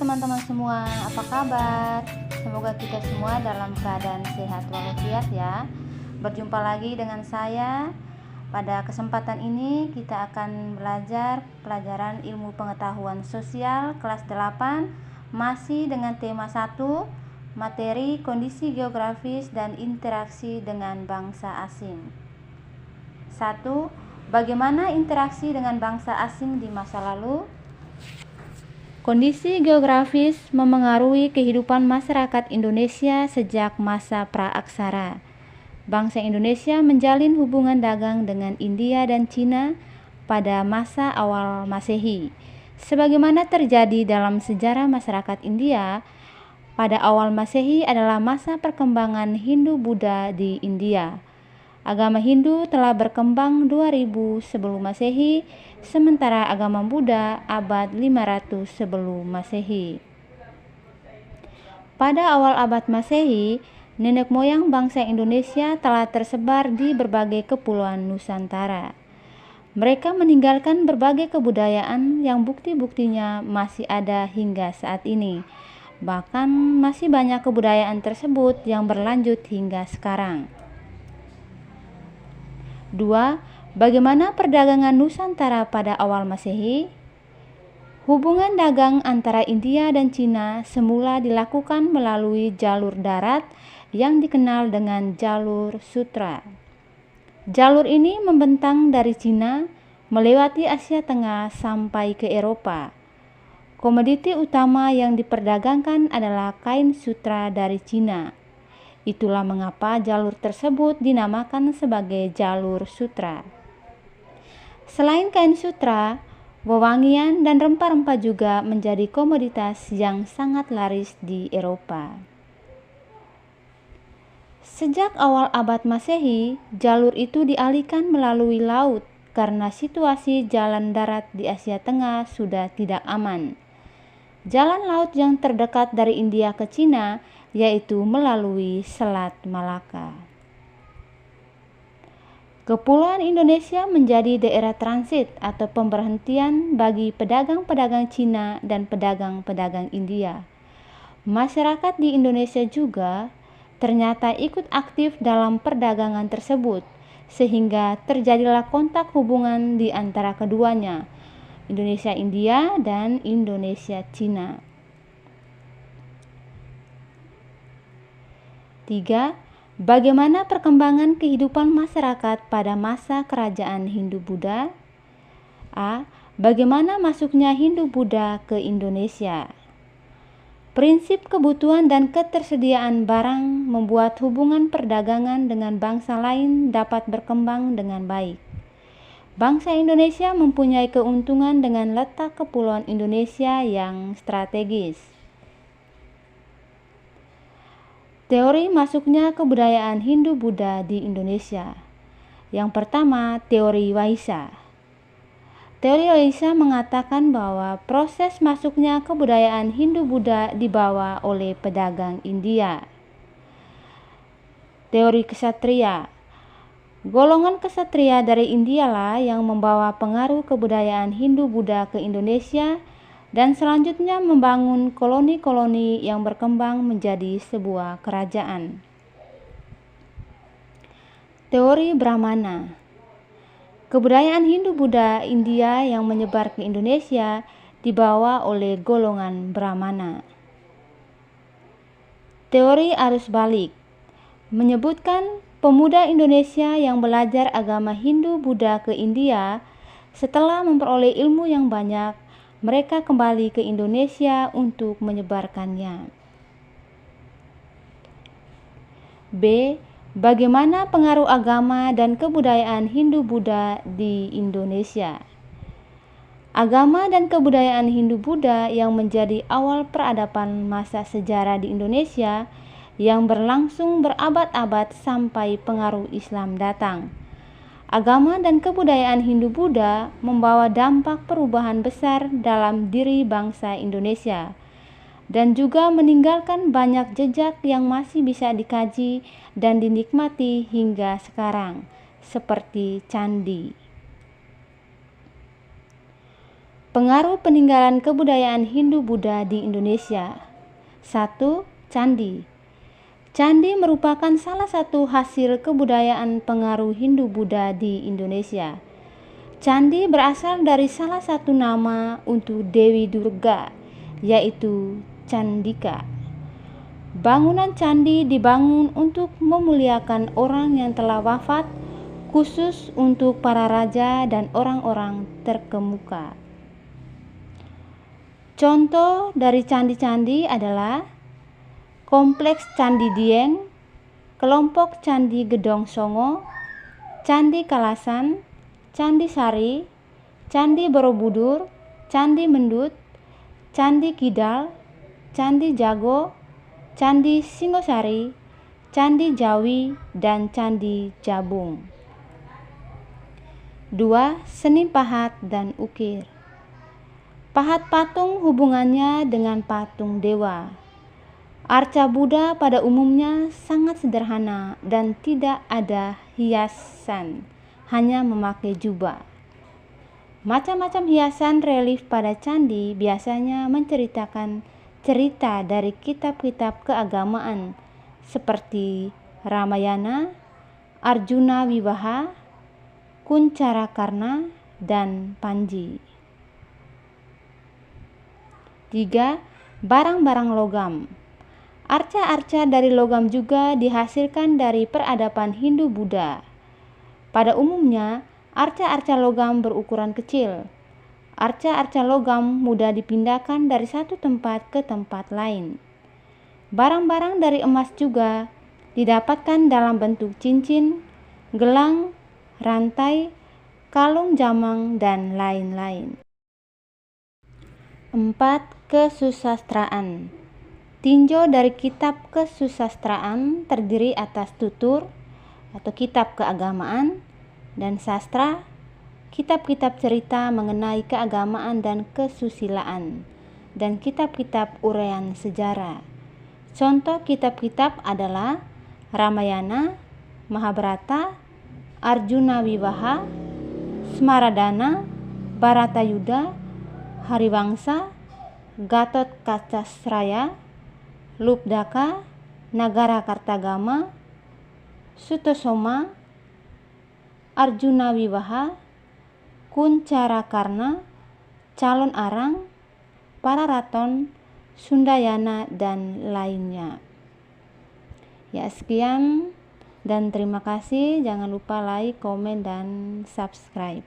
teman-teman semua, apa kabar? Semoga kita semua dalam keadaan sehat walafiat ya. Berjumpa lagi dengan saya. Pada kesempatan ini kita akan belajar pelajaran ilmu pengetahuan sosial kelas 8, masih dengan tema 1, materi kondisi geografis dan interaksi dengan bangsa asing. 1. Bagaimana interaksi dengan bangsa asing di masa lalu? Kondisi geografis memengaruhi kehidupan masyarakat Indonesia sejak masa praaksara. Bangsa Indonesia menjalin hubungan dagang dengan India dan Cina pada masa awal Masehi. Sebagaimana terjadi dalam sejarah masyarakat India, pada awal Masehi adalah masa perkembangan Hindu-Buddha di India. Agama Hindu telah berkembang 2000 sebelum Masehi, sementara agama Buddha abad 500 sebelum Masehi. Pada awal abad Masehi, nenek moyang bangsa Indonesia telah tersebar di berbagai kepulauan Nusantara. Mereka meninggalkan berbagai kebudayaan yang bukti-buktinya masih ada hingga saat ini. Bahkan masih banyak kebudayaan tersebut yang berlanjut hingga sekarang. 2. Bagaimana perdagangan Nusantara pada awal Masehi? Hubungan dagang antara India dan Cina semula dilakukan melalui jalur darat yang dikenal dengan jalur sutra. Jalur ini membentang dari Cina, melewati Asia Tengah sampai ke Eropa. Komoditi utama yang diperdagangkan adalah kain sutra dari Cina. Itulah mengapa jalur tersebut dinamakan sebagai jalur sutra. Selain kain sutra, wewangian dan rempah-rempah juga menjadi komoditas yang sangat laris di Eropa. Sejak awal abad Masehi, jalur itu dialihkan melalui laut karena situasi jalan darat di Asia Tengah sudah tidak aman. Jalan laut yang terdekat dari India ke Cina yaitu melalui Selat Malaka. Kepulauan Indonesia menjadi daerah transit atau pemberhentian bagi pedagang-pedagang Cina dan pedagang-pedagang India. Masyarakat di Indonesia juga ternyata ikut aktif dalam perdagangan tersebut, sehingga terjadilah kontak hubungan di antara keduanya, Indonesia-India dan Indonesia-Cina. 3. Bagaimana perkembangan kehidupan masyarakat pada masa kerajaan Hindu-Buddha? A. Bagaimana masuknya Hindu-Buddha ke Indonesia? Prinsip kebutuhan dan ketersediaan barang membuat hubungan perdagangan dengan bangsa lain dapat berkembang dengan baik. Bangsa Indonesia mempunyai keuntungan dengan letak kepulauan Indonesia yang strategis. Teori masuknya kebudayaan Hindu-Buddha di Indonesia. Yang pertama, teori Waisa. Teori Waisa mengatakan bahwa proses masuknya kebudayaan Hindu-Buddha dibawa oleh pedagang India. Teori Ksatria. Golongan ksatria dari India lah yang membawa pengaruh kebudayaan Hindu-Buddha ke Indonesia dan selanjutnya membangun koloni-koloni yang berkembang menjadi sebuah kerajaan. Teori Brahmana. Kebudayaan Hindu-Buddha India yang menyebar ke Indonesia dibawa oleh golongan Brahmana. Teori arus balik menyebutkan pemuda Indonesia yang belajar agama Hindu-Buddha ke India setelah memperoleh ilmu yang banyak, mereka kembali ke Indonesia untuk menyebarkannya. B. Bagaimana pengaruh agama dan kebudayaan Hindu-Buddha di Indonesia? Agama dan kebudayaan Hindu-Buddha yang menjadi awal peradaban masa sejarah di Indonesia yang berlangsung berabad-abad sampai pengaruh Islam datang. Agama dan kebudayaan Hindu-Buddha membawa dampak perubahan besar dalam diri bangsa Indonesia dan juga meninggalkan banyak jejak yang masih bisa dikaji dan dinikmati hingga sekarang, seperti candi. Pengaruh peninggalan kebudayaan Hindu-Buddha di Indonesia. 1. Candi. Candi merupakan salah satu hasil kebudayaan pengaruh Hindu-Buddha di Indonesia. Candi berasal dari salah satu nama untuk Dewi Durga, yaitu Candika. Bangunan candi dibangun untuk memuliakan orang yang telah wafat, khusus untuk para raja dan orang-orang terkemuka. Contoh dari candi-candi adalah Kompleks Candi Dieng, Kelompok Candi Gedong Songo, Candi Kalasan, Candi Sari, Candi Borobudur, Candi Mendut, Candi Kidal, Candi Jago, Candi Singosari, Candi Jawi, dan Candi Jabung. 2. Seni pahat dan ukir. Pahat patung hubungannya dengan patung dewa. Arca Buddha pada umumnya sangat sederhana dan tidak ada hiasan, hanya memakai jubah. Macam-macam hiasan relief pada candi biasanya menceritakan cerita dari kitab-kitab keagamaan seperti Ramayana, Arjuna Wiwaha, Kuncarakarna, dan Panji. 3. Barang-barang logam. Arca-arca dari logam juga dihasilkan dari peradaban Hindu-Buddha. Pada umumnya, arca-arca logam berukuran kecil. Arca-arca logam mudah dipindahkan dari satu tempat ke tempat lain. Barang-barang dari emas juga didapatkan dalam bentuk cincin, gelang, rantai, kalung jamang, dan lain-lain. 4. Kesusastraan. Tinjau dari kitab kesusastraan terdiri atas tutur atau kitab keagamaan dan sastra, kitab-kitab cerita mengenai keagamaan dan kesusilaan, dan kitab-kitab uraian sejarah. Contoh kitab-kitab adalah Ramayana, Mahabharata, Arjuna Wiwaha, Smaradana, Bharatayuddha, Hariwangsa, Gatot Kacasraya, Lubdaka, Nagara Kartagama, Sutosoma, Arjuna Wiwaha, Kuncarakarna, Calon Arang, Pararaton, Sundayana, dan lainnya. Ya, sekian dan terima kasih. Jangan lupa like, komen, dan subscribe.